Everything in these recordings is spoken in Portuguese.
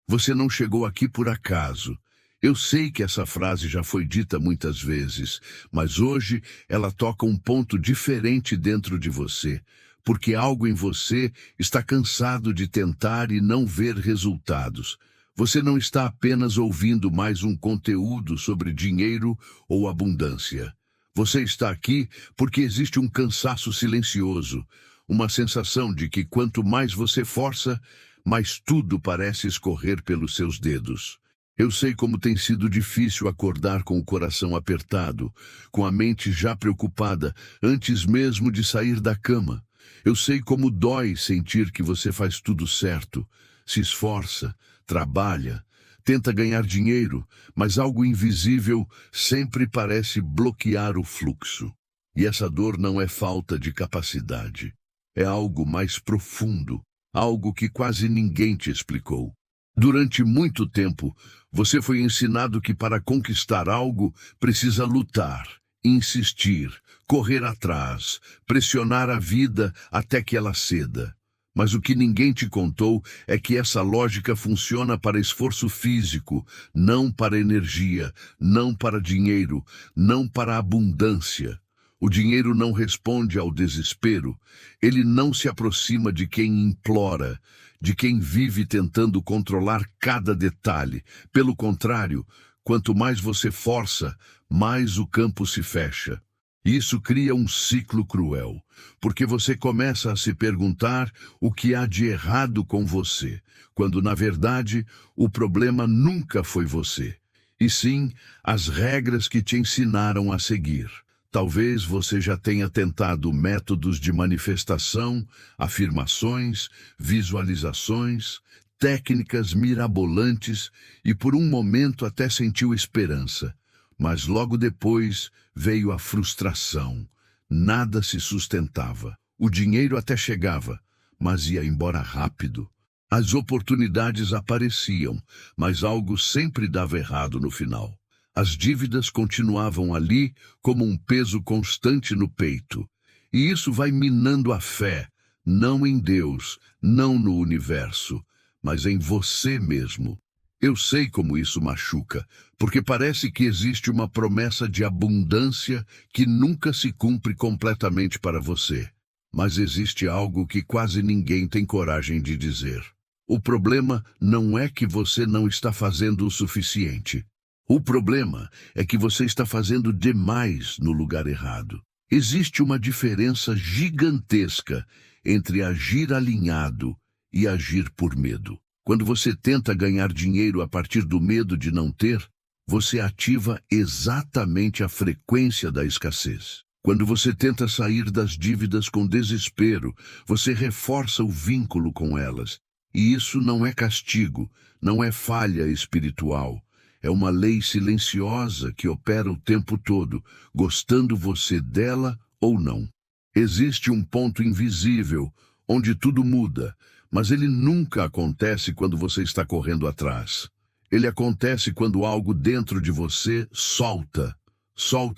Você não chegou aqui por acaso. Eu sei que essa frase já foi dita muitas vezes, mas hoje ela toca um ponto diferente dentro de você, porque algo em você está cansado de tentar e não ver resultados. Você não está apenas ouvindo mais um conteúdo sobre dinheiro ou abundância. Você está aqui porque existe um cansaço silencioso, uma sensação de que quanto mais você força, mais tudo parece escorrer pelos seus dedos. Eu sei como tem sido difícil acordar com o coração apertado, com a mente já preocupada, antes mesmo de sair da cama. Eu sei como dói sentir que você faz tudo certo, se esforça, trabalha, tenta ganhar dinheiro, mas algo invisível sempre parece bloquear o fluxo. E essa dor não é falta de capacidade, é algo mais profundo, algo que quase ninguém te explicou. Durante muito tempo, você foi ensinado que para conquistar algo, precisa lutar, insistir, correr atrás, pressionar a vida até que ela ceda. Mas o que ninguém te contou é que essa lógica funciona para esforço físico, não para energia, não para dinheiro, não para abundância. O dinheiro não responde ao desespero, ele não se aproxima de quem implora, de quem vive tentando controlar cada detalhe. Pelo contrário, quanto mais você força, mais o campo se fecha. Isso cria um ciclo cruel, porque você começa a se perguntar o que há de errado com você, quando na verdade o problema nunca foi você, e sim as regras que te ensinaram a seguir. Talvez você já tenha tentado métodos de manifestação, afirmações, visualizações, técnicas mirabolantes e por um momento até sentiu esperança. Mas logo depois veio a frustração. Nada se sustentava. O dinheiro até chegava, mas ia embora rápido. As oportunidades apareciam, mas algo sempre dava errado no final. As dívidas continuavam ali como um peso constante no peito. E isso vai minando a fé, não em Deus, não no universo, mas em você mesmo. Eu sei como isso machuca, porque parece que existe uma promessa de abundância que nunca se cumpre completamente para você. Mas existe algo que quase ninguém tem coragem de dizer. O problema não é que você não está fazendo o suficiente. O problema é que você está fazendo demais no lugar errado. Existe uma diferença gigantesca entre agir alinhado e agir por medo. Quando você tenta ganhar dinheiro a partir do medo de não ter, você ativa exatamente a frequência da escassez. Quando você tenta sair das dívidas com desespero, você reforça o vínculo com elas. E isso não é castigo, não é falha espiritual. É uma lei silenciosa que opera o tempo todo, gostando você dela ou não. Existe um ponto invisível, onde tudo muda, mas ele nunca acontece quando você está correndo atrás. Ele acontece quando algo dentro de você solta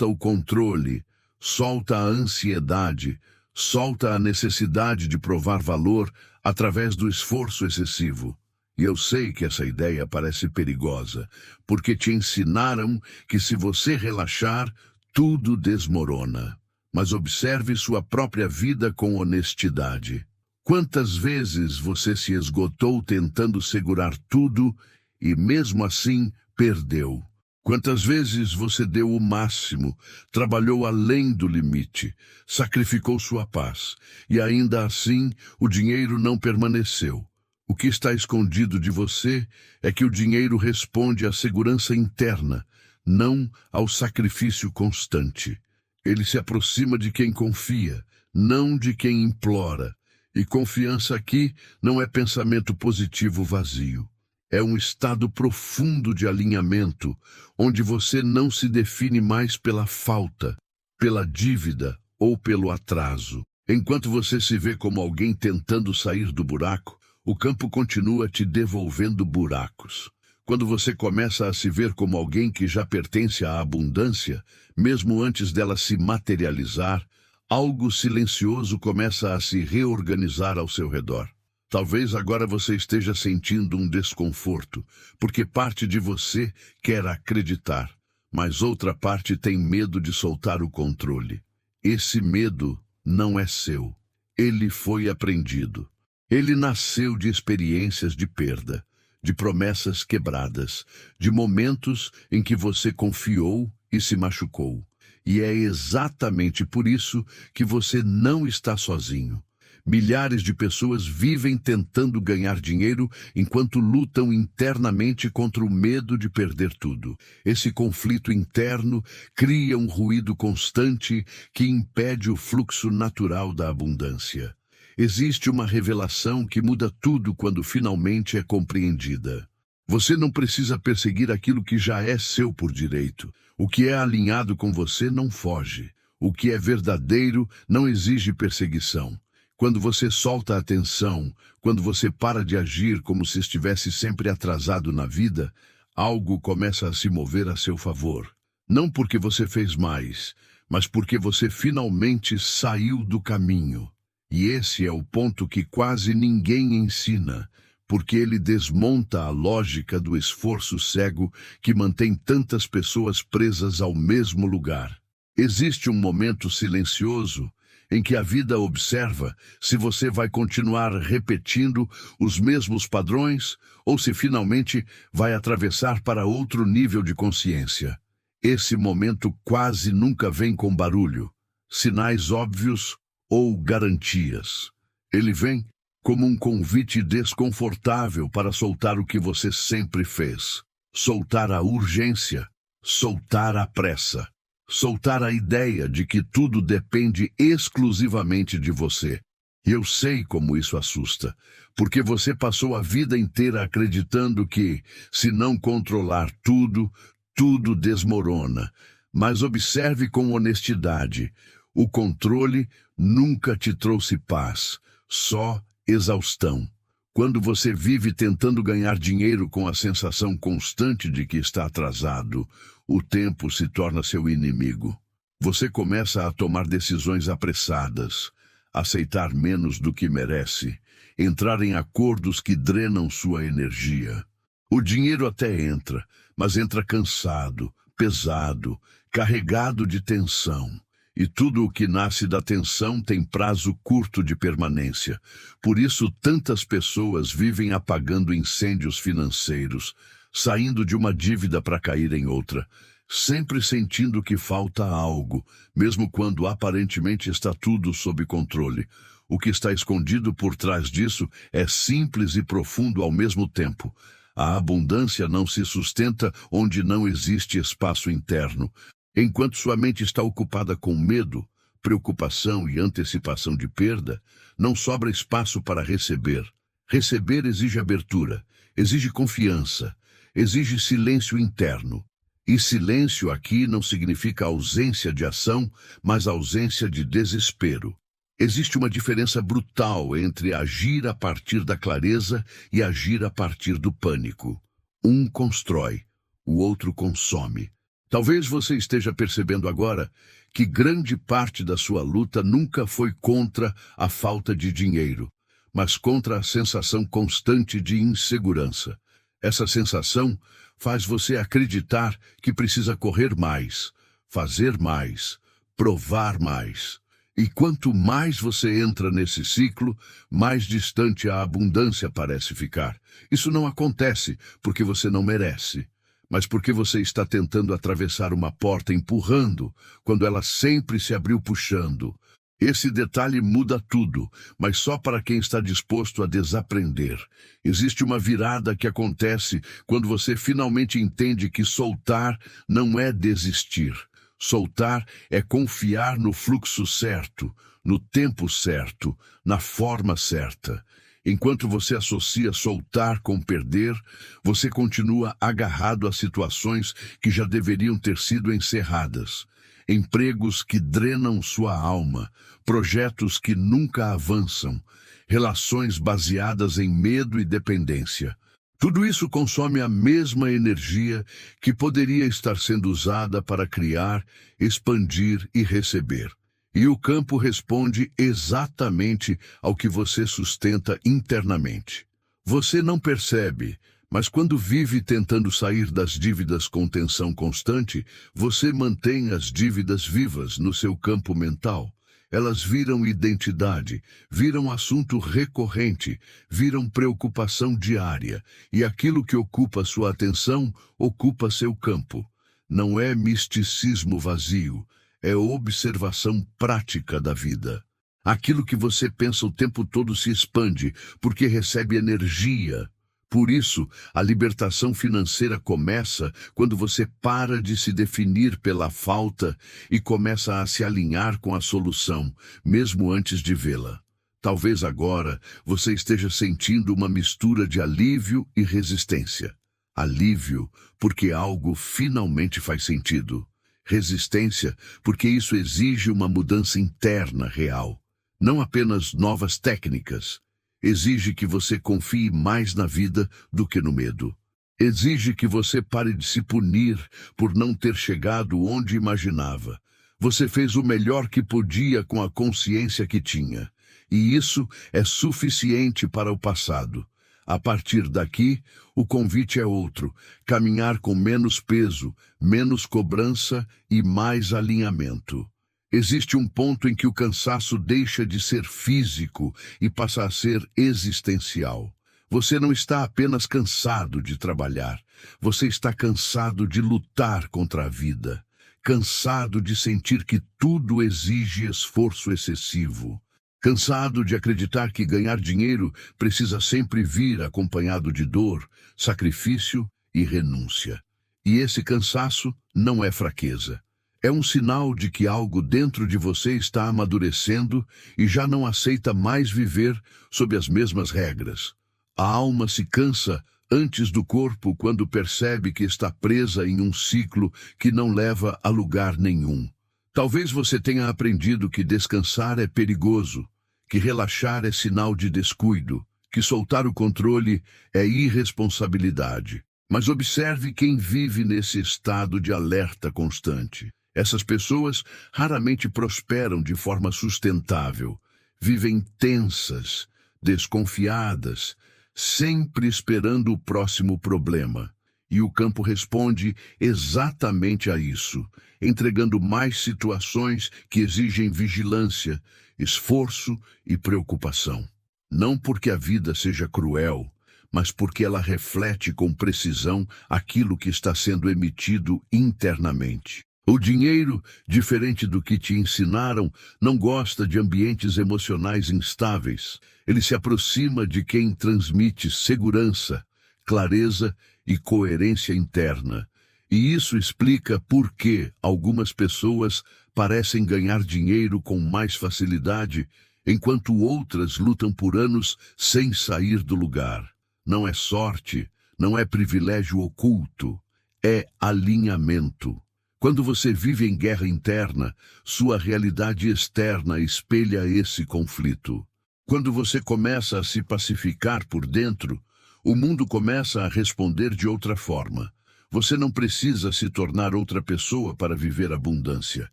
o controle, solta a ansiedade, solta a necessidade de provar valor através do esforço excessivo. E eu sei que essa ideia parece perigosa, porque te ensinaram que se você relaxar, tudo desmorona. Mas observe sua própria vida com honestidade. Quantas vezes você se esgotou tentando segurar tudo e mesmo assim perdeu? Quantas vezes você deu o máximo, trabalhou além do limite, sacrificou sua paz e ainda assim o dinheiro não permaneceu? O que está escondido de você é que o dinheiro responde à segurança interna, não ao sacrifício constante. Ele se aproxima de quem confia, não de quem implora. E confiança aqui não é pensamento positivo vazio. É um estado profundo de alinhamento, onde você não se define mais pela falta, pela dívida ou pelo atraso. Enquanto você se vê como alguém tentando sair do buraco, o campo continua te devolvendo buracos. Quando você começa a se ver como alguém que já pertence à abundância, mesmo antes dela se materializar, algo silencioso começa a se reorganizar ao seu redor. Talvez agora você esteja sentindo um desconforto, porque parte de você quer acreditar, mas outra parte tem medo de soltar o controle. Esse medo não é seu. Ele foi aprendido. Ele nasceu de experiências de perda, de promessas quebradas, de momentos em que você confiou e se machucou. E é exatamente por isso que você não está sozinho. Milhares de pessoas vivem tentando ganhar dinheiro enquanto lutam internamente contra o medo de perder tudo. Esse conflito interno cria um ruído constante que impede o fluxo natural da abundância. Existe uma revelação que muda tudo quando finalmente é compreendida. Você não precisa perseguir aquilo que já é seu por direito. O que é alinhado com você não foge. O que é verdadeiro não exige perseguição. Quando você solta a atenção, quando você para de agir como se estivesse sempre atrasado na vida, algo começa a se mover a seu favor. Não porque você fez mais, mas porque você finalmente saiu do caminho. E esse é o ponto que quase ninguém ensina, porque ele desmonta a lógica do esforço cego que mantém tantas pessoas presas ao mesmo lugar. Existe um momento silencioso em que a vida observa se você vai continuar repetindo os mesmos padrões ou se finalmente vai atravessar para outro nível de consciência. Esse momento quase nunca vem com barulho, sinais óbvios ou garantias. Ele vem como um convite desconfortável para soltar o que você sempre fez. Soltar a urgência, soltar a pressa. Soltar a ideia de que tudo depende exclusivamente de você. E eu sei como isso assusta, porque você passou a vida inteira acreditando que, se não controlar tudo, tudo desmorona. Mas observe com honestidade, o controle nunca te trouxe paz, só exaustão. Quando você vive tentando ganhar dinheiro com a sensação constante de que está atrasado, o tempo se torna seu inimigo. Você começa a tomar decisões apressadas, aceitar menos do que merece, entrar em acordos que drenam sua energia. O dinheiro até entra, mas entra cansado, pesado, carregado de tensão. E tudo o que nasce da tensão tem prazo curto de permanência. Por isso, tantas pessoas vivem apagando incêndios financeiros, saindo de uma dívida para cair em outra, sempre sentindo que falta algo, mesmo quando aparentemente está tudo sob controle. O que está escondido por trás disso é simples e profundo ao mesmo tempo. A abundância não se sustenta onde não existe espaço interno. Enquanto sua mente está ocupada com medo, preocupação e antecipação de perda, não sobra espaço para receber. Receber exige abertura, exige confiança, exige silêncio interno. E silêncio aqui não significa ausência de ação, mas ausência de desespero. Existe uma diferença brutal entre agir a partir da clareza e agir a partir do pânico. Um constrói, o outro consome. Talvez você esteja percebendo agora que grande parte da sua luta nunca foi contra a falta de dinheiro, mas contra a sensação constante de insegurança. Essa sensação faz você acreditar que precisa correr mais, fazer mais, provar mais. E quanto mais você entra nesse ciclo, mais distante a abundância parece ficar. Isso não acontece porque você não merece, mas porque você está tentando atravessar uma porta empurrando, quando ela sempre se abriu puxando. Esse detalhe muda tudo, mas só para quem está disposto a desaprender. Existe uma virada que acontece quando você finalmente entende que soltar não é desistir. Soltar é confiar no fluxo certo, no tempo certo, na forma certa. Enquanto você associa soltar com perder, você continua agarrado a situações que já deveriam ter sido encerradas. Empregos que drenam sua alma, projetos que nunca avançam, relações baseadas em medo e dependência. Tudo isso consome a mesma energia que poderia estar sendo usada para criar, expandir e receber. E o campo responde exatamente ao que você sustenta internamente. Você não percebe, mas quando vive tentando sair das dívidas com tensão constante, você mantém as dívidas vivas no seu campo mental. Elas viram identidade, viram assunto recorrente, viram preocupação diária, e aquilo que ocupa sua atenção ocupa seu campo. Não é misticismo vazio, é observação prática da vida. Aquilo que você pensa o tempo todo se expande, porque recebe energia. Por isso, a libertação financeira começa quando você para de se definir pela falta e começa a se alinhar com a solução, mesmo antes de vê-la. Talvez agora você esteja sentindo uma mistura de alívio e resistência. Alívio, porque algo finalmente faz sentido. Resistência, porque isso exige uma mudança interna real. Não apenas novas técnicas. Exige que você confie mais na vida do que no medo. Exige que você pare de se punir por não ter chegado onde imaginava. Você fez o melhor que podia com a consciência que tinha. E isso é suficiente para o passado. A partir daqui, o convite é outro: caminhar com menos peso, menos cobrança e mais alinhamento. Existe um ponto em que o cansaço deixa de ser físico e passa a ser existencial. Você não está apenas cansado de trabalhar, você está cansado de lutar contra a vida, cansado de sentir que tudo exige esforço excessivo, cansado de acreditar que ganhar dinheiro precisa sempre vir acompanhado de dor, sacrifício e renúncia. E esse cansaço não é fraqueza. É um sinal de que algo dentro de você está amadurecendo e já não aceita mais viver sob as mesmas regras. A alma se cansa antes do corpo quando percebe que está presa em um ciclo que não leva a lugar nenhum. Talvez você tenha aprendido que descansar é perigoso, que relaxar é sinal de descuido, que soltar o controle é irresponsabilidade. Mas observe quem vive nesse estado de alerta constante. Essas pessoas raramente prosperam de forma sustentável. Vivem tensas, desconfiadas, sempre esperando o próximo problema. E o campo responde exatamente a isso, entregando mais situações que exigem vigilância, esforço e preocupação. Não porque a vida seja cruel, mas porque ela reflete com precisão aquilo que está sendo emitido internamente. O dinheiro, diferente do que te ensinaram, não gosta de ambientes emocionais instáveis. Ele se aproxima de quem transmite segurança, clareza e coerência interna. E isso explica por que algumas pessoas parecem ganhar dinheiro com mais facilidade, enquanto outras lutam por anos sem sair do lugar. Não é sorte, não é privilégio oculto, é alinhamento. Quando você vive em guerra interna, sua realidade externa espelha esse conflito. Quando você começa a se pacificar por dentro, o mundo começa a responder de outra forma. Você não precisa se tornar outra pessoa para viver abundância.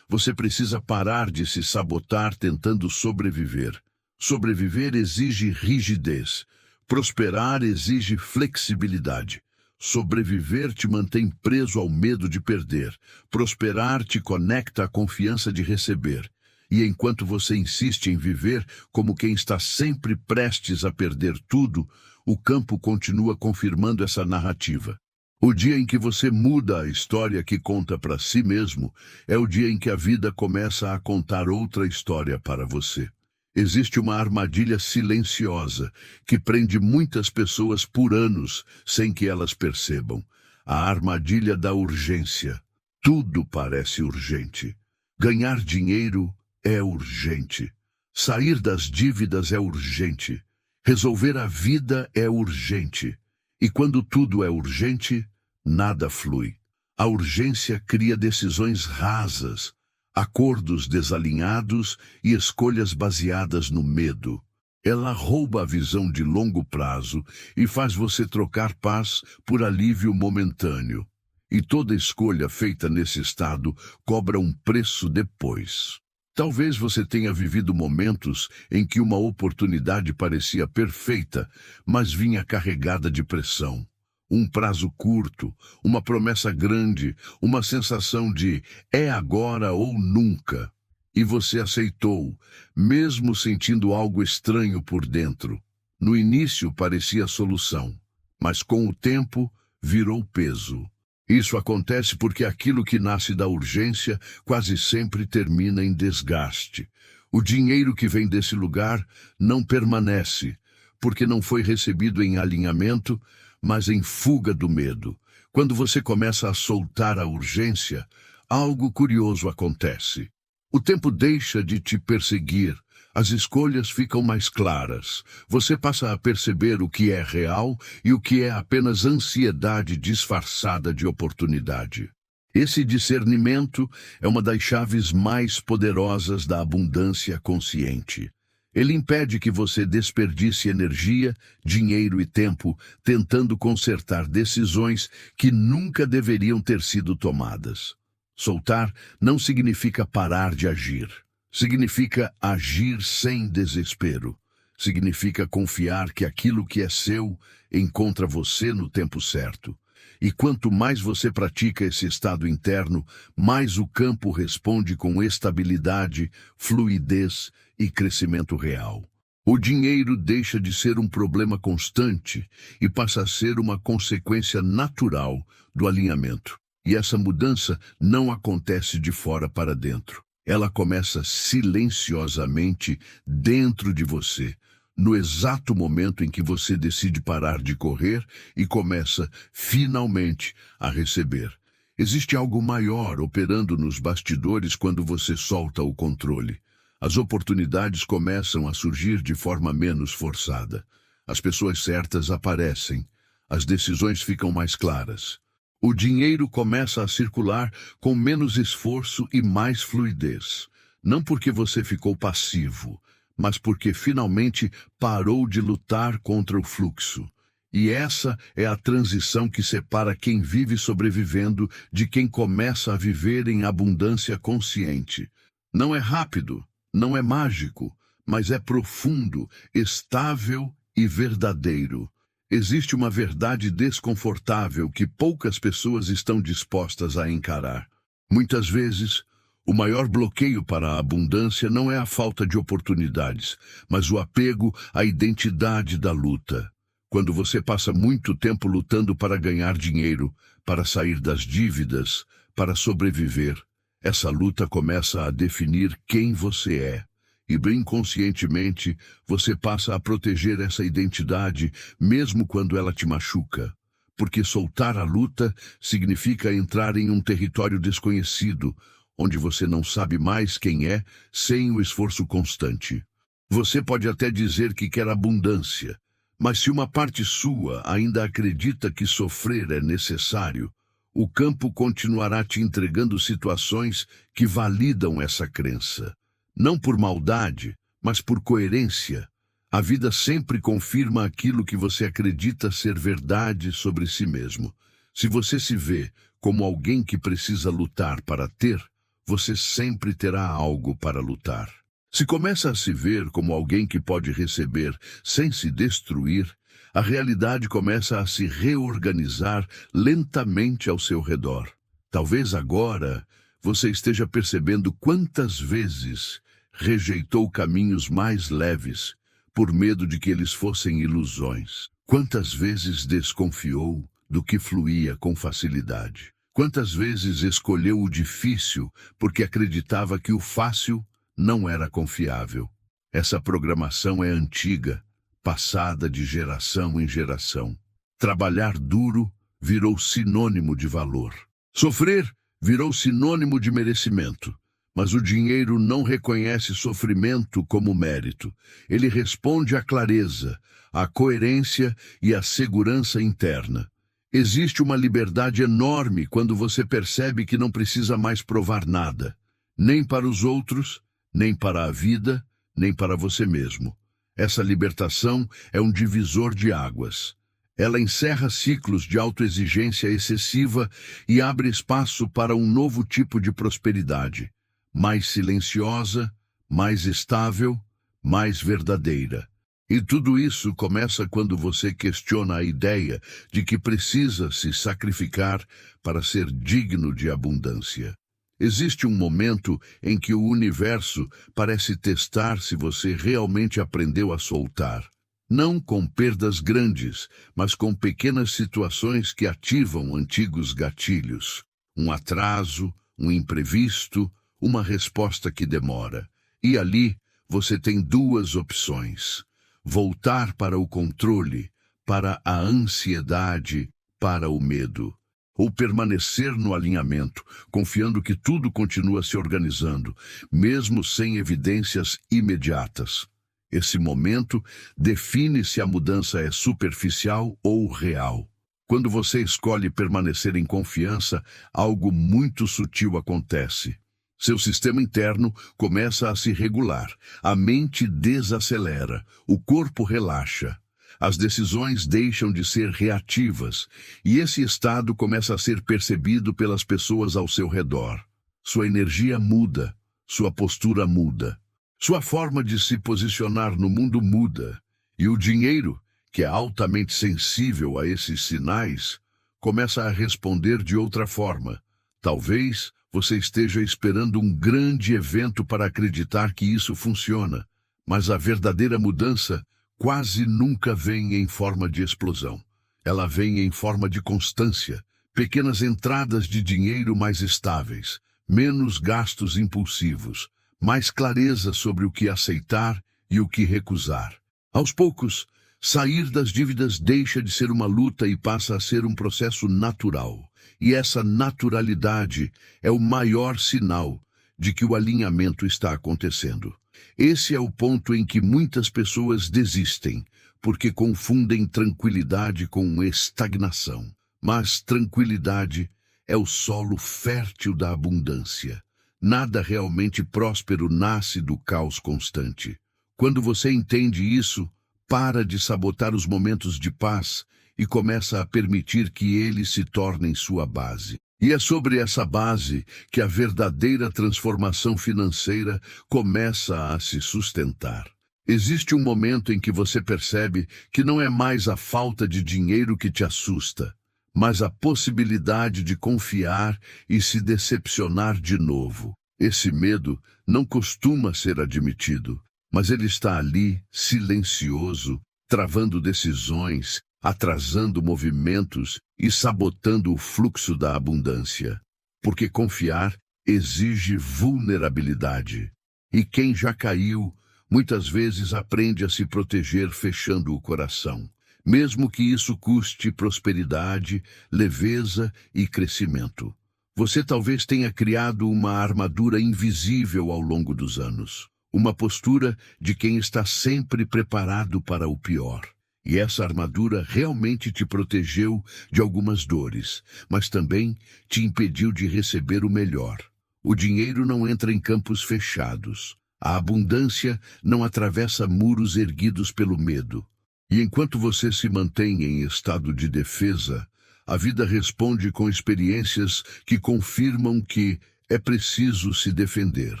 Você precisa parar de se sabotar tentando sobreviver. Sobreviver exige rigidez. Prosperar exige flexibilidade. Sobreviver te mantém preso ao medo de perder. Prosperar te conecta à confiança de receber. E enquanto você insiste em viver como quem está sempre prestes a perder tudo, o campo continua confirmando essa narrativa. O dia em que você muda a história que conta para si mesmo é o dia em que a vida começa a contar outra história para você. Existe uma armadilha silenciosa que prende muitas pessoas por anos sem que elas percebam. A armadilha da urgência. Tudo parece urgente. Ganhar dinheiro é urgente. Sair das dívidas é urgente. Resolver a vida é urgente. E quando tudo é urgente, nada flui. A urgência cria decisões rasas, acordos desalinhados e escolhas baseadas no medo. Ela rouba a visão de longo prazo e faz você trocar paz por alívio momentâneo. E toda escolha feita nesse estado cobra um preço depois. Talvez você tenha vivido momentos em que uma oportunidade parecia perfeita, mas vinha carregada de pressão. Um prazo curto, uma promessa grande, uma sensação de é agora ou nunca. E você aceitou, mesmo sentindo algo estranho por dentro. No início parecia solução, mas com o tempo virou peso. Isso acontece porque aquilo que nasce da urgência quase sempre termina em desgaste. O dinheiro que vem desse lugar não permanece, porque não foi recebido em alinhamento, mas em fuga do medo. Quando você começa a soltar a urgência, algo curioso acontece. O tempo deixa de te perseguir, as escolhas ficam mais claras. Você passa a perceber o que é real e o que é apenas ansiedade disfarçada de oportunidade. Esse discernimento é uma das chaves mais poderosas da abundância consciente. Ele impede que você desperdice energia, dinheiro e tempo tentando consertar decisões que nunca deveriam ter sido tomadas. Soltar não significa parar de agir. Significa agir sem desespero. Significa confiar que aquilo que é seu encontra você no tempo certo. E quanto mais você pratica esse estado interno, mais o campo responde com estabilidade, fluidez e crescimento real. O dinheiro deixa de ser um problema constante e passa a ser uma consequência natural do alinhamento. E essa mudança não acontece de fora para dentro. Ela começa silenciosamente dentro de você, no exato momento em que você decide parar de correr e começa, finalmente, a receber. Existe algo maior operando nos bastidores quando você solta o controle. As oportunidades começam a surgir de forma menos forçada. As pessoas certas aparecem. As decisões ficam mais claras. O dinheiro começa a circular com menos esforço e mais fluidez. Não porque você ficou passivo, mas porque finalmente parou de lutar contra o fluxo. E essa é a transição que separa quem vive sobrevivendo de quem começa a viver em abundância consciente. Não é rápido, não é mágico, mas é profundo, estável e verdadeiro. Existe uma verdade desconfortável que poucas pessoas estão dispostas a encarar. Muitas vezes, o maior bloqueio para a abundância não é a falta de oportunidades, mas o apego à identidade da luta. Quando você passa muito tempo lutando para ganhar dinheiro, para sair das dívidas, para sobreviver, essa luta começa a definir quem você é. E bem conscientemente, você passa a proteger essa identidade, mesmo quando ela te machuca. Porque soltar a luta significa entrar em um território desconhecido, onde você não sabe mais quem é, sem o esforço constante. Você pode até dizer que quer abundância, mas se uma parte sua ainda acredita que sofrer é necessário, o campo continuará te entregando situações que validam essa crença. Não por maldade, mas por coerência. A vida sempre confirma aquilo que você acredita ser verdade sobre si mesmo. Se você se vê como alguém que precisa lutar para ter, você sempre terá algo para lutar. Se começa a se ver como alguém que pode receber sem se destruir, a realidade começa a se reorganizar lentamente ao seu redor. Talvez agora você esteja percebendo quantas vezes rejeitou caminhos mais leves por medo de que eles fossem ilusões. Quantas vezes desconfiou do que fluía com facilidade. Quantas vezes escolheu o difícil porque acreditava que o fácil não era confiável. Essa programação é antiga, passada de geração em geração. Trabalhar duro virou sinônimo de valor. Sofrer virou sinônimo de merecimento. Mas o dinheiro não reconhece sofrimento como mérito. Ele responde à clareza, à coerência e à segurança interna. Existe uma liberdade enorme quando você percebe que não precisa mais provar nada, nem para os outros, nem para a vida, nem para você mesmo. Essa libertação é um divisor de águas. Ela encerra ciclos de autoexigência excessiva e abre espaço para um novo tipo de prosperidade, mais silenciosa, mais estável, mais verdadeira. E tudo isso começa quando você questiona a ideia de que precisa se sacrificar para ser digno de abundância. Existe um momento em que o universo parece testar se você realmente aprendeu a soltar. Não com perdas grandes, mas com pequenas situações que ativam antigos gatilhos. Um atraso, um imprevisto, uma resposta que demora. E ali você tem duas opções: voltar para o controle, para a ansiedade, para o medo. Ou permanecer no alinhamento, confiando que tudo continua se organizando, mesmo sem evidências imediatas. Esse momento define se a mudança é superficial ou real. Quando você escolhe permanecer em confiança, algo muito sutil acontece. Seu sistema interno começa a se regular, a mente desacelera, o corpo relaxa. As decisões deixam de ser reativas, e esse estado começa a ser percebido pelas pessoas ao seu redor. Sua energia muda, sua postura muda, sua forma de se posicionar no mundo muda, e o dinheiro, que é altamente sensível a esses sinais, começa a responder de outra forma. Talvez você esteja esperando um grande evento para acreditar que isso funciona, mas a verdadeira mudança quase nunca vem em forma de explosão. Ela vem em forma de constância, pequenas entradas de dinheiro mais estáveis, menos gastos impulsivos, mais clareza sobre o que aceitar e o que recusar. Aos poucos, sair das dívidas deixa de ser uma luta e passa a ser um processo natural. E essa naturalidade é o maior sinal de que o alinhamento está acontecendo. Esse é o ponto em que muitas pessoas desistem, porque confundem tranquilidade com estagnação. Mas tranquilidade é o solo fértil da abundância. Nada realmente próspero nasce do caos constante. Quando você entende isso, para de sabotar os momentos de paz e começa a permitir que eles se tornem sua base. E é sobre essa base que a verdadeira transformação financeira começa a se sustentar. Existe um momento em que você percebe que não é mais a falta de dinheiro que te assusta, mas a possibilidade de confiar e se decepcionar de novo. Esse medo não costuma ser admitido, mas ele está ali, silencioso, travando decisões, atrasando movimentos e sabotando o fluxo da abundância. Porque confiar exige vulnerabilidade. E quem já caiu, muitas vezes aprende a se proteger fechando o coração, mesmo que isso custe prosperidade, leveza e crescimento. Você talvez tenha criado uma armadura invisível ao longo dos anos, uma postura de quem está sempre preparado para o pior. E essa armadura realmente te protegeu de algumas dores, mas também te impediu de receber o melhor. O dinheiro não entra em campos fechados. A abundância não atravessa muros erguidos pelo medo. E enquanto você se mantém em estado de defesa, a vida responde com experiências que confirmam que é preciso se defender.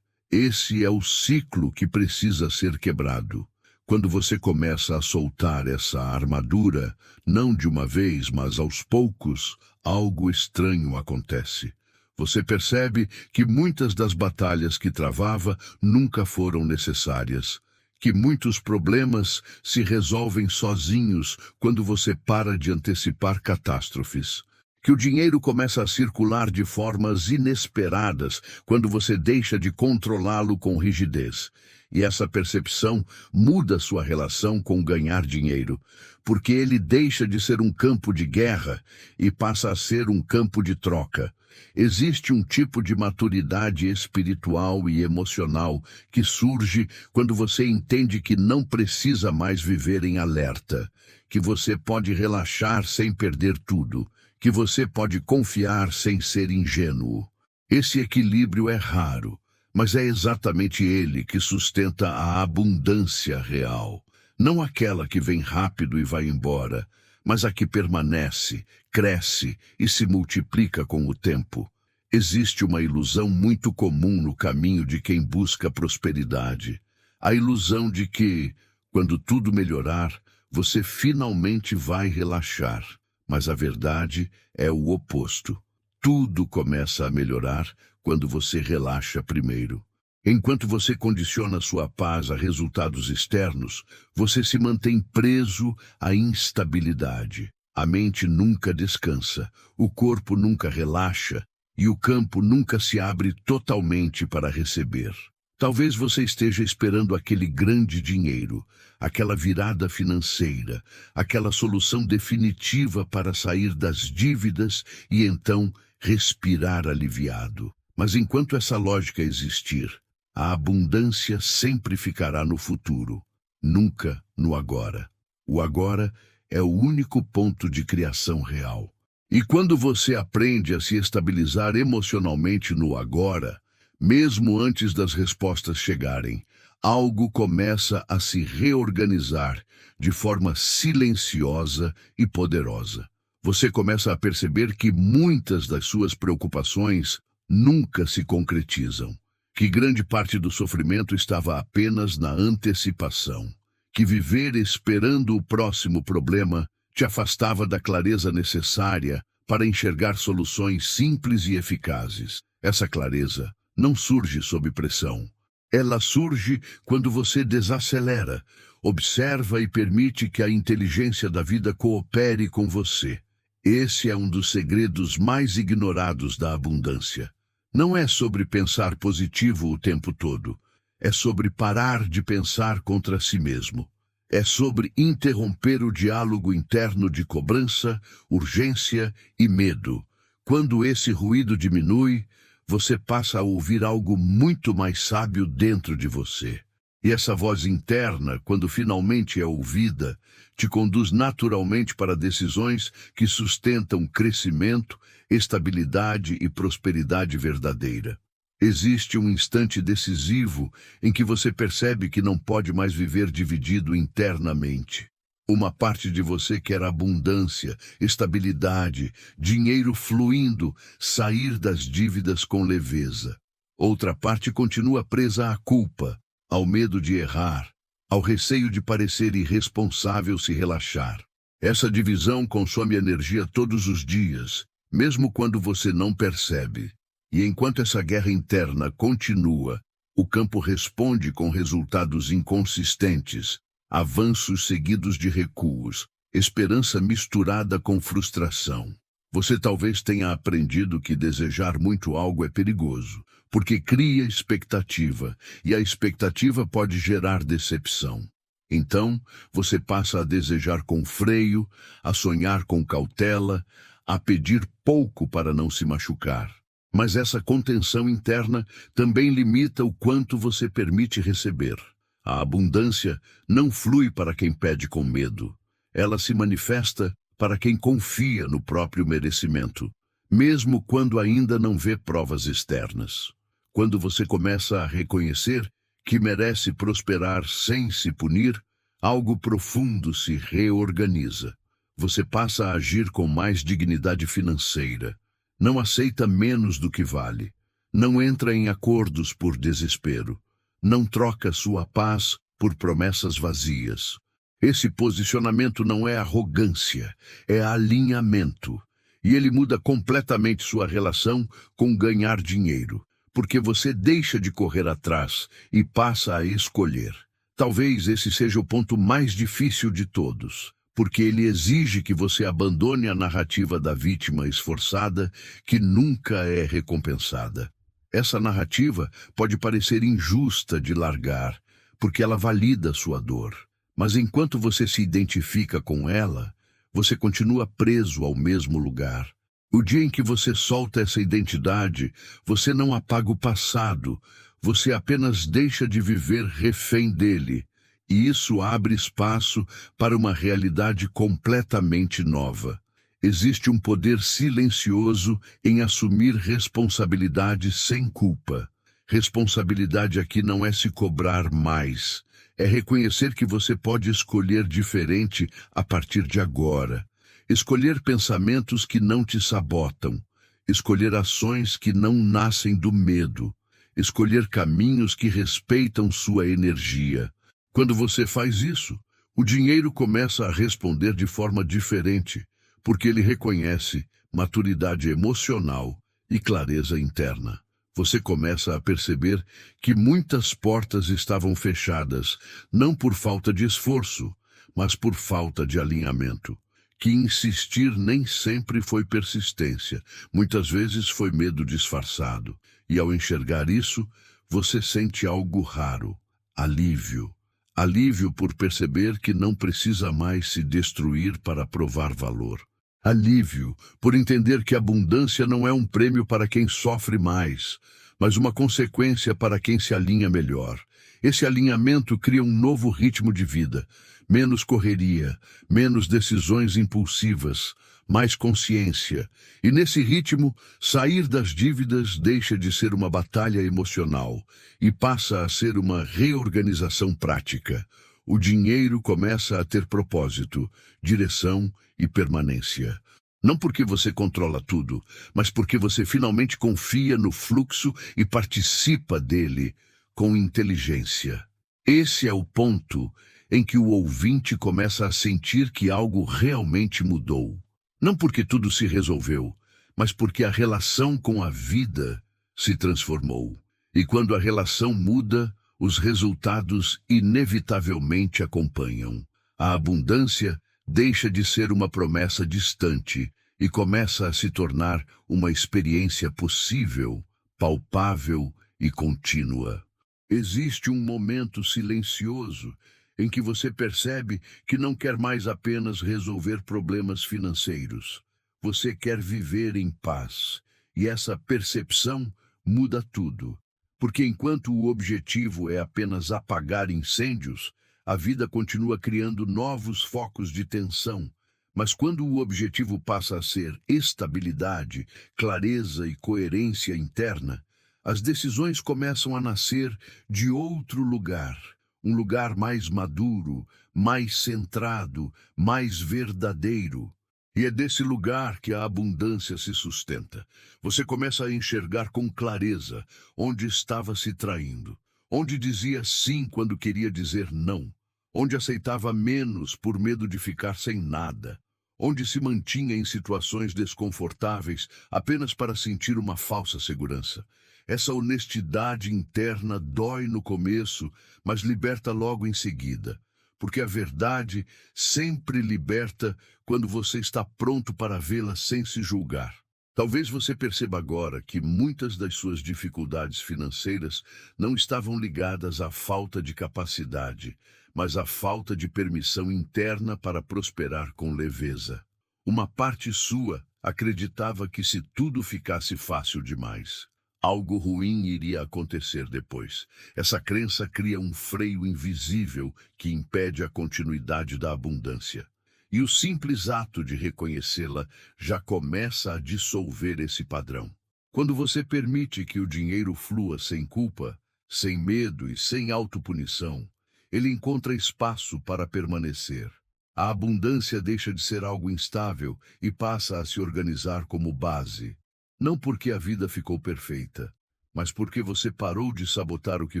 Esse é o ciclo que precisa ser quebrado. Quando você começa a soltar essa armadura, não de uma vez, mas aos poucos, algo estranho acontece. Você percebe que muitas das batalhas que travava nunca foram necessárias, que muitos problemas se resolvem sozinhos quando você para de antecipar catástrofes, que o dinheiro começa a circular de formas inesperadas quando você deixa de controlá-lo com rigidez. E essa percepção muda sua relação com ganhar dinheiro, porque ele deixa de ser um campo de guerra e passa a ser um campo de troca. Existe um tipo de maturidade espiritual e emocional que surge quando você entende que não precisa mais viver em alerta, que você pode relaxar sem perder tudo, que você pode confiar sem ser ingênuo. Esse equilíbrio é raro, mas é exatamente ele que sustenta a abundância real. Não aquela que vem rápido e vai embora, mas a que permanece, cresce e se multiplica com o tempo. Existe uma ilusão muito comum no caminho de quem busca prosperidade. A ilusão de que, quando tudo melhorar, você finalmente vai relaxar. Mas a verdade é o oposto. Tudo começa a melhorar quando você relaxa primeiro. Enquanto você condiciona sua paz a resultados externos, você se mantém preso à instabilidade. A mente nunca descansa, o corpo nunca relaxa e o campo nunca se abre totalmente para receber. Talvez você esteja esperando aquele grande dinheiro, aquela virada financeira, aquela solução definitiva para sair das dívidas e então respirar aliviado. Mas enquanto essa lógica existir, a abundância sempre ficará no futuro, nunca no agora. O agora é o único ponto de criação real. E quando você aprende a se estabilizar emocionalmente no agora, mesmo antes das respostas chegarem, algo começa a se reorganizar de forma silenciosa e poderosa. Você começa a perceber que muitas das suas preocupações nunca se concretizam, que grande parte do sofrimento estava apenas na antecipação, que viver esperando o próximo problema te afastava da clareza necessária para enxergar soluções simples e eficazes. Essa clareza não surge sob pressão. Ela surge quando você desacelera, observa e permite que a inteligência da vida coopere com você. Esse é um dos segredos mais ignorados da abundância. Não é sobre pensar positivo o tempo todo. É sobre parar de pensar contra si mesmo. É sobre interromper o diálogo interno de cobrança, urgência e medo. Quando esse ruído diminui, você passa a ouvir algo muito mais sábio dentro de você. E essa voz interna, quando finalmente é ouvida, te conduz naturalmente para decisões que sustentam crescimento, estabilidade e prosperidade verdadeira. Existe um instante decisivo em que você percebe que não pode mais viver dividido internamente. Uma parte de você quer abundância, estabilidade, dinheiro fluindo, sair das dívidas com leveza. Outra parte continua presa à culpa, ao medo de errar, ao receio de parecer irresponsável se relaxar. Essa divisão consome energia todos os dias, mesmo quando você não percebe. E enquanto essa guerra interna continua, o campo responde com resultados inconsistentes, avanços seguidos de recuos, esperança misturada com frustração. Você talvez tenha aprendido que desejar muito algo é perigoso, porque cria expectativa, e a expectativa pode gerar decepção. Então, você passa a desejar com freio, a sonhar com cautela, a pedir pouco para não se machucar. Mas essa contenção interna também limita o quanto você permite receber. A abundância não flui para quem pede com medo. Ela se manifesta para quem confia no próprio merecimento, mesmo quando ainda não vê provas externas. Quando você começa a reconhecer que merece prosperar sem se punir, algo profundo se reorganiza. Você passa a agir com mais dignidade financeira. Não aceita menos do que vale. Não entra em acordos por desespero. Não troca sua paz por promessas vazias. Esse posicionamento não é arrogância, é alinhamento. E ele muda completamente sua relação com ganhar dinheiro, porque você deixa de correr atrás e passa a escolher. Talvez esse seja o ponto mais difícil de todos, porque ele exige que você abandone a narrativa da vítima esforçada que nunca é recompensada. Essa narrativa pode parecer injusta de largar, porque ela valida sua dor. Mas enquanto você se identifica com ela, você continua preso ao mesmo lugar. O dia em que você solta essa identidade, você não apaga o passado, você apenas deixa de viver refém dele. E isso abre espaço para uma realidade completamente nova. Existe um poder silencioso em assumir responsabilidade sem culpa. Responsabilidade aqui não é se cobrar mais. É reconhecer que você pode escolher diferente a partir de agora. Escolher pensamentos que não te sabotam. escolher ações que não nascem do medo, escolher caminhos que respeitam sua energia. Quando você faz isso, o dinheiro começa a responder de forma diferente, porque ele reconhece maturidade emocional e clareza interna. Você começa a perceber que muitas portas estavam fechadas, não por falta de esforço, mas por falta de alinhamento. Que insistir nem sempre foi persistência, muitas vezes foi medo disfarçado. E ao enxergar isso, você sente algo raro, alívio. Alívio por perceber que não precisa mais se destruir para provar valor. Alívio por entender que a abundância não é um prêmio para quem sofre mais, mas uma consequência para quem se alinha melhor. Esse alinhamento cria um novo ritmo de vida, menos correria, menos decisões impulsivas, mais consciência. E nesse ritmo, sair das dívidas deixa de ser uma batalha emocional e passa a ser uma reorganização prática. O dinheiro começa a ter propósito, direção e permanência. Não porque você controla tudo, mas porque você finalmente confia no fluxo e participa dele com inteligência. Esse é o ponto em que o ouvinte começa a sentir que algo realmente mudou. Não porque tudo se resolveu, mas porque a relação com a vida se transformou. E quando a relação muda, os resultados inevitavelmente acompanham. A abundância deixa de ser uma promessa distante e começa a se tornar uma experiência possível, palpável e contínua. Existe um momento silencioso em que você percebe que não quer mais apenas resolver problemas financeiros. Você quer viver em paz. E essa percepção muda tudo. Porque enquanto o objetivo é apenas apagar incêndios, a vida continua criando novos focos de tensão. Mas quando o objetivo passa a ser estabilidade, clareza e coerência interna, as decisões começam a nascer de outro lugar. Um lugar mais maduro, mais centrado, mais verdadeiro. E é desse lugar que a abundância se sustenta. Você começa a enxergar com clareza onde estava se traindo, onde dizia sim quando queria dizer não, onde aceitava menos por medo de ficar sem nada, onde se mantinha em situações desconfortáveis apenas para sentir uma falsa segurança. Essa honestidade interna dói no começo, mas liberta logo em seguida, porque a verdade sempre liberta quando você está pronto para vê-la sem se julgar. Talvez você perceba agora que muitas das suas dificuldades financeiras não estavam ligadas à falta de capacidade, mas à falta de permissão interna para prosperar com leveza. Uma parte sua acreditava que se tudo ficasse fácil demais, algo ruim iria acontecer depois. Essa crença cria um freio invisível que impede a continuidade da abundância. E o simples ato de reconhecê-la já começa a dissolver esse padrão. Quando você permite que o dinheiro flua sem culpa, sem medo e sem autopunição, ele encontra espaço para permanecer. A abundância deixa de ser algo instável e passa a se organizar como base. Não porque a vida ficou perfeita, mas porque você parou de sabotar o que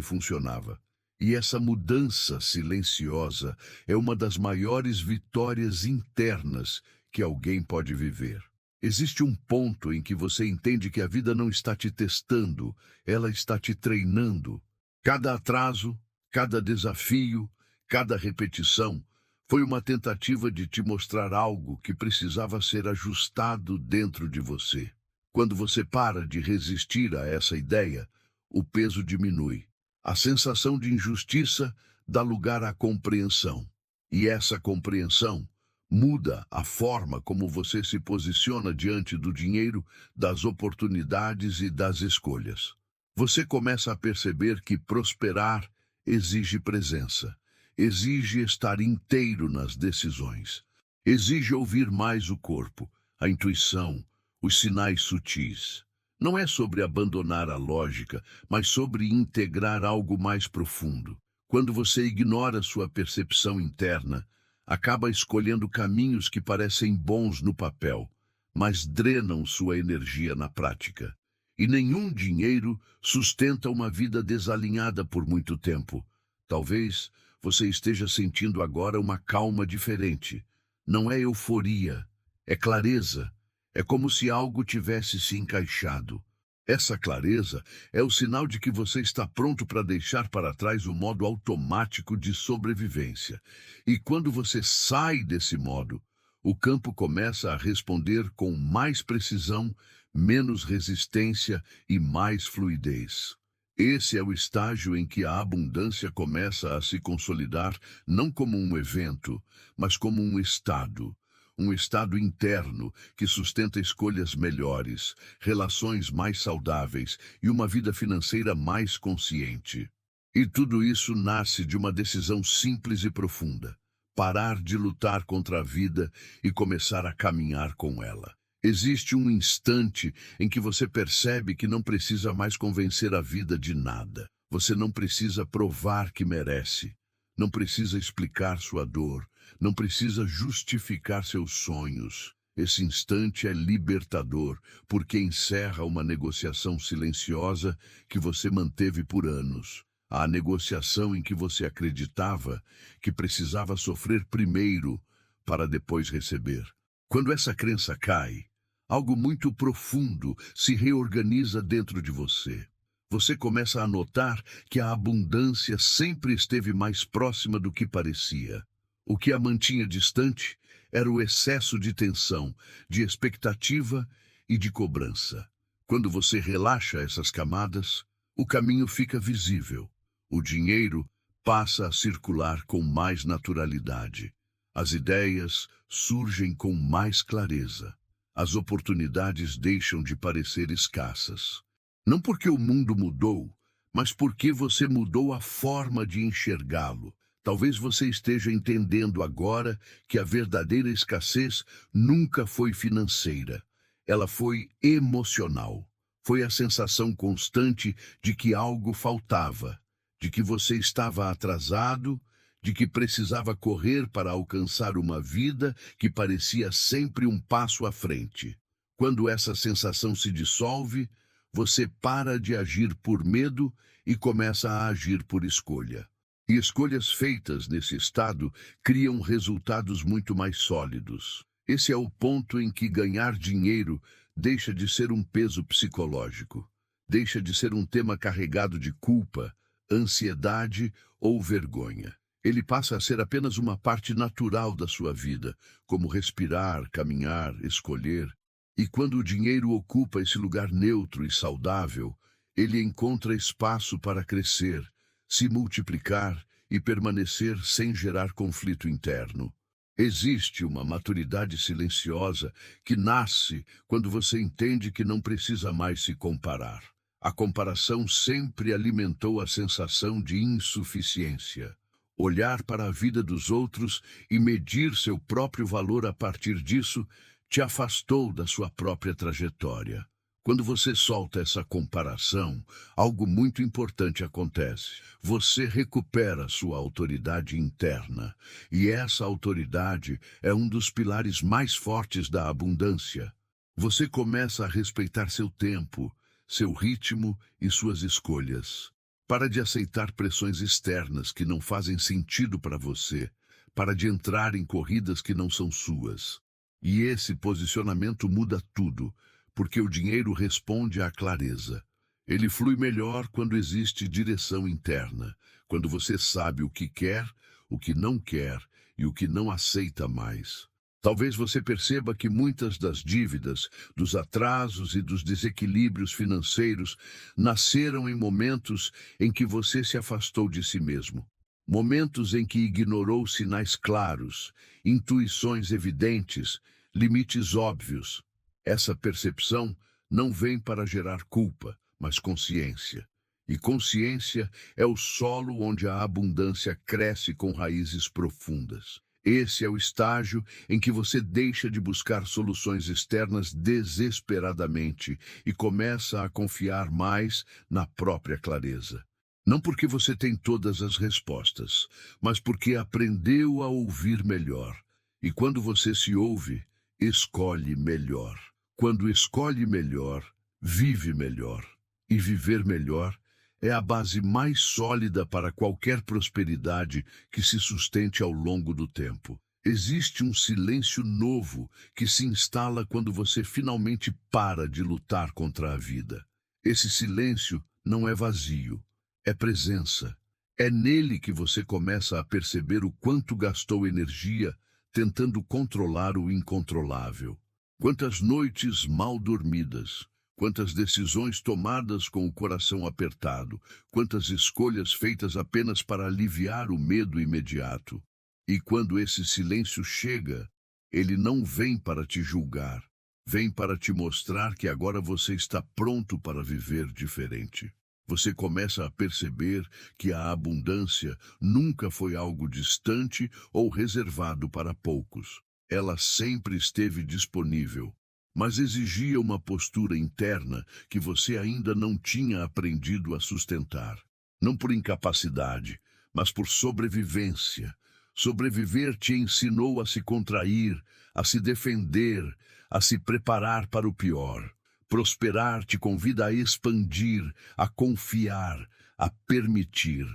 funcionava. E essa mudança silenciosa é uma das maiores vitórias internas que alguém pode viver. Existe um ponto em que você entende que a vida não está te testando, ela está te treinando. Cada atraso, cada desafio, cada repetição foi uma tentativa de te mostrar algo que precisava ser ajustado dentro de você. Quando você para de resistir a essa ideia, o peso diminui. A sensação de injustiça dá lugar à compreensão. E essa compreensão muda a forma como você se posiciona diante do dinheiro, das oportunidades e das escolhas. Você começa a perceber que prosperar exige presença, exige estar inteiro nas decisões, exige ouvir mais o corpo, a intuição, os sinais sutis. Não é sobre abandonar a lógica, mas sobre integrar algo mais profundo. Quando você ignora sua percepção interna, acaba escolhendo caminhos que parecem bons no papel, mas drenam sua energia na prática. E nenhum dinheiro sustenta uma vida desalinhada por muito tempo. Talvez você esteja sentindo agora uma calma diferente. Não é euforia, é clareza. É como se algo tivesse se encaixado. Essa clareza é o sinal de que você está pronto para deixar para trás o modo automático de sobrevivência. E quando você sai desse modo, o campo começa a responder com mais precisão, menos resistência e mais fluidez. Esse é o estágio em que a abundância começa a se consolidar não como um evento, mas como um estado interno que sustenta escolhas melhores, relações mais saudáveis e uma vida financeira mais consciente. E tudo isso nasce de uma decisão simples e profunda: parar de lutar contra a vida e começar a caminhar com ela. Existe um instante em que você percebe que não precisa mais convencer a vida de nada. Você não precisa provar que merece. Não precisa explicar sua dor. Não precisa justificar seus sonhos. Esse instante é libertador, porque encerra uma negociação silenciosa que você manteve por anos. A negociação em que você acreditava que precisava sofrer primeiro para depois receber. Quando essa crença cai, algo muito profundo se reorganiza dentro de você. Você começa a notar que a abundância sempre esteve mais próxima do que parecia. O que a mantinha distante era o excesso de tensão, de expectativa e de cobrança. Quando você relaxa essas camadas, o caminho fica visível. O dinheiro passa a circular com mais naturalidade. As ideias surgem com mais clareza. As oportunidades deixam de parecer escassas. Não porque o mundo mudou, mas porque você mudou a forma de enxergá-lo. Talvez você esteja entendendo agora que a verdadeira escassez nunca foi financeira. Ela foi emocional. Foi a sensação constante de que algo faltava, de que você estava atrasado, de que precisava correr para alcançar uma vida que parecia sempre um passo à frente. Quando essa sensação se dissolve, você para de agir por medo e começa a agir por escolha. E escolhas feitas nesse estado criam resultados muito mais sólidos. Esse é o ponto em que ganhar dinheiro deixa de ser um peso psicológico, deixa de ser um tema carregado de culpa, ansiedade ou vergonha. Ele passa a ser apenas uma parte natural da sua vida, como respirar, caminhar, escolher. E quando o dinheiro ocupa esse lugar neutro e saudável, ele encontra espaço para crescer, se multiplicar e permanecer sem gerar conflito interno. Existe uma maturidade silenciosa que nasce quando você entende que não precisa mais se comparar. A comparação sempre alimentou a sensação de insuficiência. Olhar para a vida dos outros e medir seu próprio valor a partir disso te afastou da sua própria trajetória. Quando você solta essa comparação, algo muito importante acontece. Você recupera sua autoridade interna, e essa autoridade é um dos pilares mais fortes da abundância. Você começa a respeitar seu tempo, seu ritmo e suas escolhas. Para de aceitar pressões externas que não fazem sentido para você. Para de entrar em corridas que não são suas. E esse posicionamento muda tudo, porque o dinheiro responde à clareza. Ele flui melhor quando existe direção interna, quando você sabe o que não quer e o que não aceita mais. Talvez você perceba que muitas das dívidas, dos atrasos e dos desequilíbrios financeiros nasceram em momentos em que você se afastou de si mesmo. Momentos em que ignorou sinais claros, intuições evidentes, limites óbvios. Essa percepção não vem para gerar culpa, mas consciência. E consciência é o solo onde a abundância cresce com raízes profundas. Esse é o estágio em que você deixa de buscar soluções externas desesperadamente e começa a confiar mais na própria clareza. Não porque você tem todas as respostas, mas porque aprendeu a ouvir melhor. E quando você se ouve, escolhe melhor. Quando escolhe melhor, vive melhor. E viver melhor é a base mais sólida para qualquer prosperidade que se sustente ao longo do tempo. Existe um silêncio novo que se instala quando você finalmente para de lutar contra a vida. Esse silêncio não é vazio, é presença. É nele que você começa a perceber o quanto gastou energia tentando controlar o incontrolável. Quantas noites mal dormidas, quantas decisões tomadas com o coração apertado, quantas escolhas feitas apenas para aliviar o medo imediato. E quando esse silêncio chega, ele não vem para te julgar, vem para te mostrar que agora você está pronto para viver diferente. Você começa a perceber que a abundância nunca foi algo distante ou reservado para poucos. Ela sempre esteve disponível, mas exigia uma postura interna que você ainda não tinha aprendido a sustentar. Não por incapacidade, mas por sobrevivência. Sobreviver te ensinou a se contrair, a se defender, a se preparar para o pior. Prosperar te convida a expandir, a confiar, a permitir.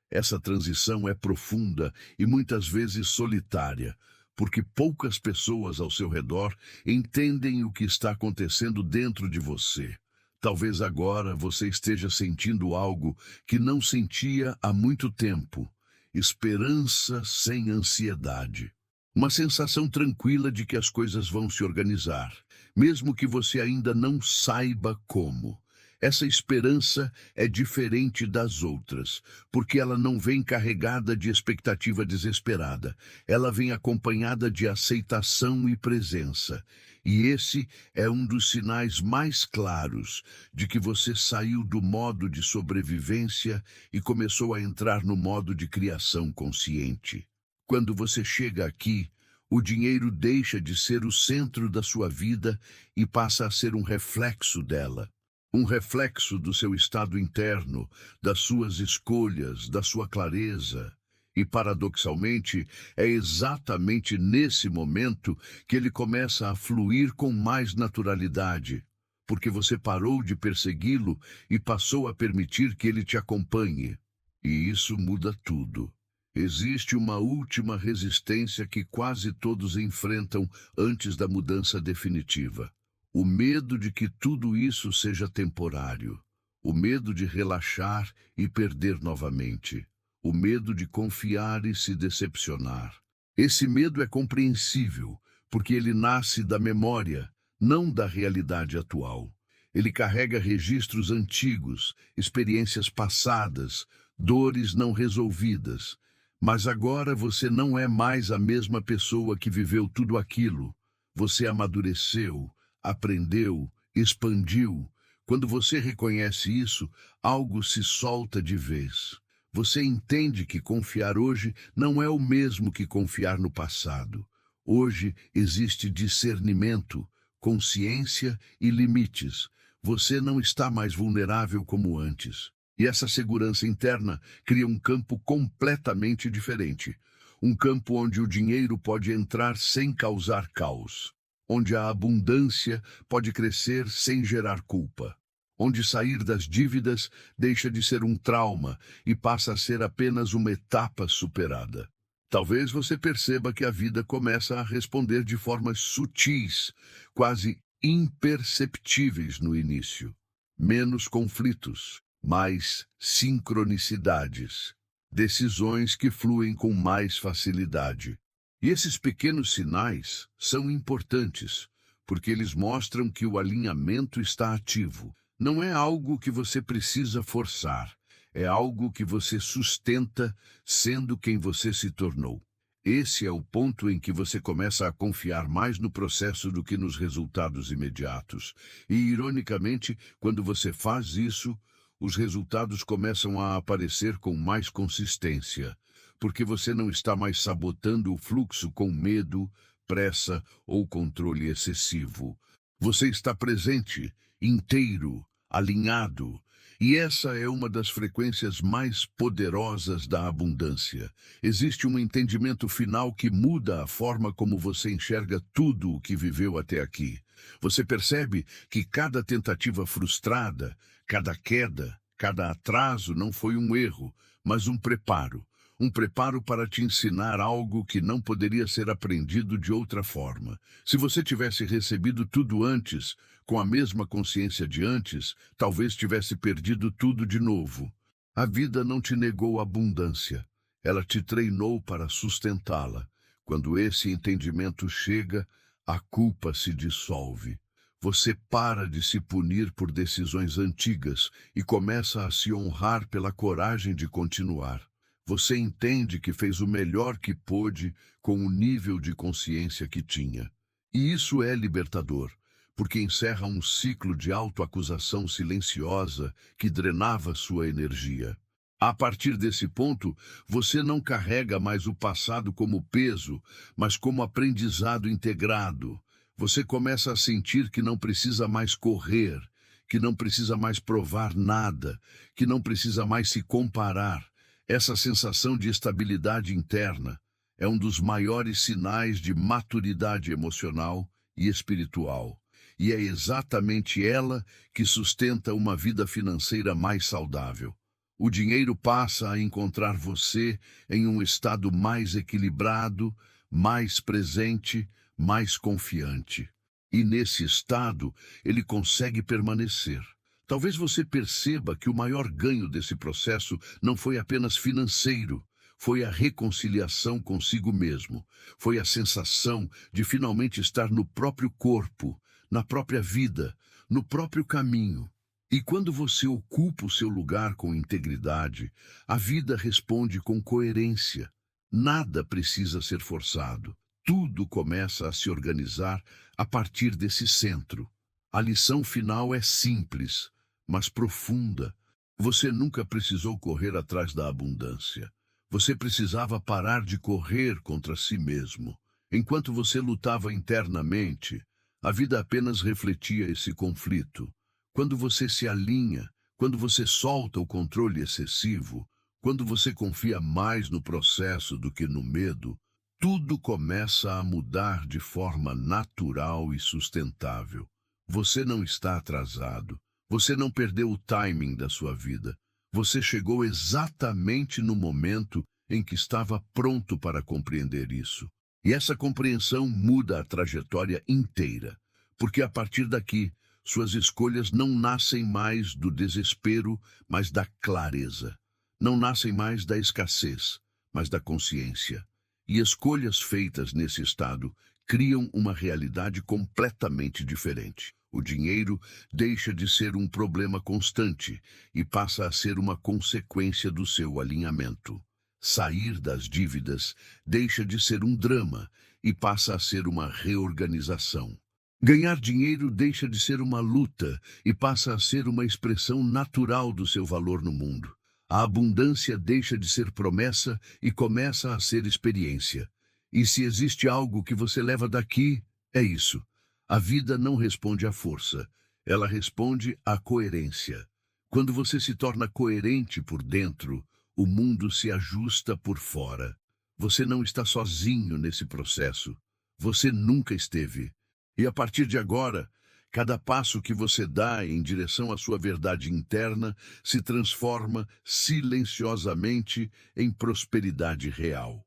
Essa transição é profunda e muitas vezes solitária, porque poucas pessoas ao seu redor entendem o que está acontecendo dentro de você. Talvez agora você esteja sentindo algo que não sentia há muito tempo. Esperança sem ansiedade. Uma sensação tranquila de que as coisas vão se organizar, mesmo que você ainda não saiba como. Essa esperança é diferente das outras, porque ela não vem carregada de expectativa desesperada. Ela vem acompanhada de aceitação e presença. E esse é um dos sinais mais claros de que você saiu do modo de sobrevivência e começou a entrar no modo de criação consciente. Quando você chega aqui, o dinheiro deixa de ser o centro da sua vida e passa a ser um reflexo dela. Um reflexo do seu estado interno, das suas escolhas, da sua clareza. E, paradoxalmente, é exatamente nesse momento que ele começa a fluir com mais naturalidade, porque você parou de persegui-lo e passou a permitir que ele te acompanhe. E isso muda tudo. Existe uma última resistência que quase todos enfrentam antes da mudança definitiva. O medo de que tudo isso seja temporário. O medo de relaxar e perder novamente. O medo de confiar e se decepcionar. Esse medo é compreensível, porque ele nasce da memória, não da realidade atual. Ele carrega registros antigos, experiências passadas, dores não resolvidas. Mas agora você não é mais a mesma pessoa que viveu tudo aquilo. Você amadureceu, aprendeu, expandiu. Quando você reconhece isso, algo se solta de vez. Você entende que confiar hoje não é o mesmo que confiar no passado. Hoje existe discernimento, consciência e limites. Você não está mais vulnerável como antes. E essa segurança interna cria um campo completamente diferente. Um campo onde o dinheiro pode entrar sem causar caos. Onde a abundância pode crescer sem gerar culpa. Onde sair das dívidas deixa de ser um trauma e passa a ser apenas uma etapa superada. Talvez você perceba que a vida começa a responder de formas sutis, quase imperceptíveis no início. Menos conflitos, mais sincronicidades, decisões que fluem com mais facilidade. E esses pequenos sinais são importantes, porque eles mostram que o alinhamento está ativo. Não é algo que você precisa forçar, é algo que você sustenta sendo quem você se tornou. Esse é o ponto em que você começa a confiar mais no processo do que nos resultados imediatos. E, ironicamente, quando você faz isso, os resultados começam a aparecer com mais consistência, porque você não está mais sabotando o fluxo com medo, pressa ou controle excessivo. Você está presente, inteiro, alinhado, E essa é uma das frequências mais poderosas da abundância. Existe um entendimento final que muda a forma como você enxerga tudo o que viveu até aqui. Você percebe que cada tentativa frustrada, cada queda, cada atraso não foi um erro, mas um preparo. Um preparo para te ensinar algo que não poderia ser aprendido de outra forma. Se você tivesse recebido tudo antes, com a mesma consciência de antes, talvez tivesse perdido tudo de novo. A vida não te negou abundância. Ela te treinou para sustentá-la. Quando esse entendimento chega, a culpa se dissolve. Você para de se punir por decisões antigas e começa a se honrar pela coragem de continuar. Você entende que fez o melhor que pôde com o nível de consciência que tinha. E isso é libertador, porque encerra um ciclo de autoacusação silenciosa que drenava sua energia. A partir desse ponto, você não carrega mais o passado como peso, mas como aprendizado integrado. Você começa a sentir que não precisa mais correr, que não precisa mais provar nada, que não precisa mais se comparar. Essa sensação de estabilidade interna é um dos maiores sinais de maturidade emocional e espiritual. E é exatamente ela que sustenta uma vida financeira mais saudável. O dinheiro passa a encontrar você em um estado mais equilibrado, mais presente, mais confiante. E nesse estado, ele consegue permanecer. Talvez você perceba que o maior ganho desse processo não foi apenas financeiro, foi a reconciliação consigo mesmo, foi a sensação de finalmente estar no próprio corpo, na própria vida, no próprio caminho. E quando você ocupa o seu lugar com integridade, a vida responde com coerência. Nada precisa ser forçado. Tudo começa a se organizar a partir desse centro. A lição final é simples, mas profunda. Você nunca precisou correr atrás da abundância. Você precisava parar de correr contra si mesmo. Enquanto você lutava internamente, a vida apenas refletia esse conflito. Quando você se alinha, quando você solta o controle excessivo, quando você confia mais no processo do que no medo, tudo começa a mudar de forma natural e sustentável. Você não está atrasado. Você não perdeu o timing da sua vida. Você chegou exatamente no momento em que estava pronto para compreender isso. E essa compreensão muda a trajetória inteira, porque a partir daqui, suas escolhas não nascem mais do desespero, mas da clareza. Não nascem mais da escassez, mas da consciência. E escolhas feitas nesse estado criam uma realidade completamente diferente. O dinheiro deixa de ser um problema constante e passa a ser uma consequência do seu alinhamento. Sair das dívidas deixa de ser um drama e passa a ser uma reorganização. Ganhar dinheiro deixa de ser uma luta e passa a ser uma expressão natural do seu valor no mundo. A abundância deixa de ser promessa e começa a ser experiência. E se existe algo que você leva daqui, é isso. A vida não responde à força, ela responde à coerência. Quando você se torna coerente por dentro, o mundo se ajusta por fora. Você não está sozinho nesse processo. Você nunca esteve. E a partir de agora, cada passo que você dá em direção à sua verdade interna se transforma silenciosamente em prosperidade real.